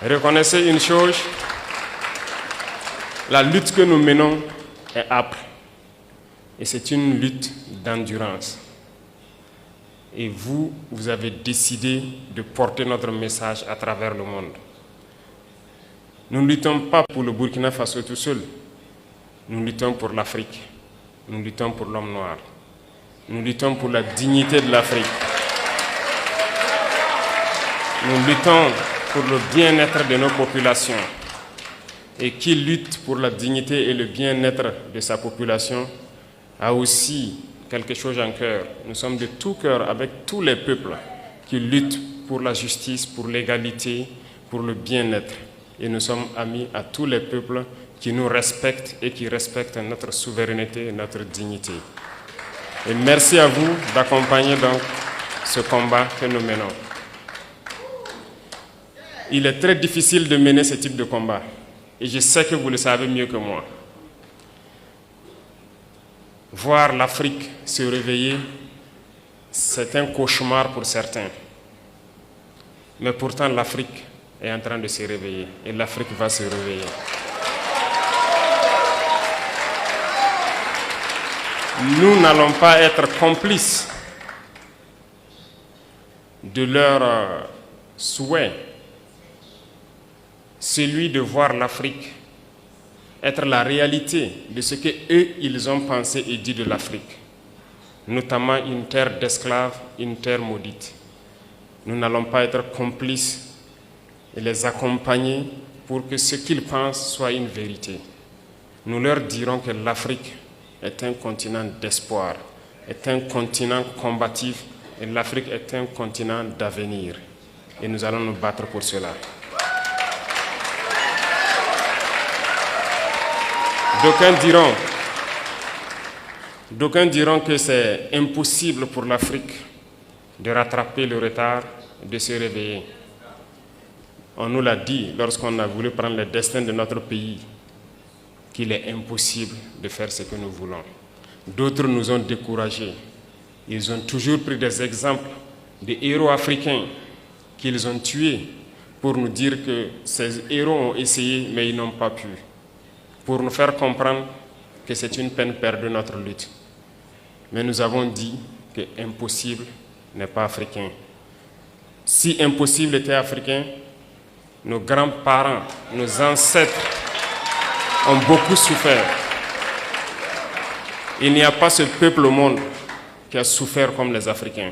Reconnaissez une chose, la lutte que nous menons est âpre et c'est une lutte d'endurance. Et vous avez décidé de porter notre message à travers le monde. Nous ne luttons pas pour le Burkina Faso tout seul, nous luttons pour l'Afrique, nous luttons pour l'homme noir, nous luttons pour la dignité de l'Afrique, nous luttons pour le bien-être de nos populations. Et qui lutte pour la dignité et le bien-être de sa population a aussi quelque chose en cœur. Nous sommes de tout cœur avec tous les peuples qui luttent pour la justice, pour l'égalité, pour le bien-être. Et nous sommes amis à tous les peuples qui nous respectent et qui respectent notre souveraineté et notre dignité. Et merci à vous d'accompagner donc ce combat que nous menons. Il est très difficile de mener ce type de combat. Et je sais que vous le savez mieux que moi. Voir l'Afrique se réveiller, c'est un cauchemar pour certains. Mais pourtant, l'Afrique est en train de se réveiller. Et l'Afrique va se réveiller. Nous n'allons pas être complices de leur souhait, celui de voir l'Afrique être la réalité de ce qu'eux, ils ont pensé et dit de l'Afrique, notamment une terre d'esclaves, une terre maudite. Nous n'allons pas être complices et les accompagner pour que ce qu'ils pensent soit une vérité. Nous leur dirons que l'Afrique est un continent d'espoir, est un continent combatif et l'Afrique est un continent d'avenir. Et nous allons nous battre pour cela. D'aucuns diront que c'est impossible pour l'Afrique de rattraper le retard, de se réveiller. On nous l'a dit lorsqu'on a voulu prendre le destin de notre pays, qu'il est impossible de faire ce que nous voulons. D'autres nous ont découragés. Ils ont toujours pris des exemples de héros africains qu'ils ont tués pour nous dire que ces héros ont essayé mais ils n'ont pas pu. Pour nous faire comprendre que c'est une peine perdue notre lutte. Mais nous avons dit que impossible n'est pas africain. Si impossible était africain, nos grands-parents, nos ancêtres ont beaucoup souffert. Il n'y a pas ce peuple au monde qui a souffert comme les Africains.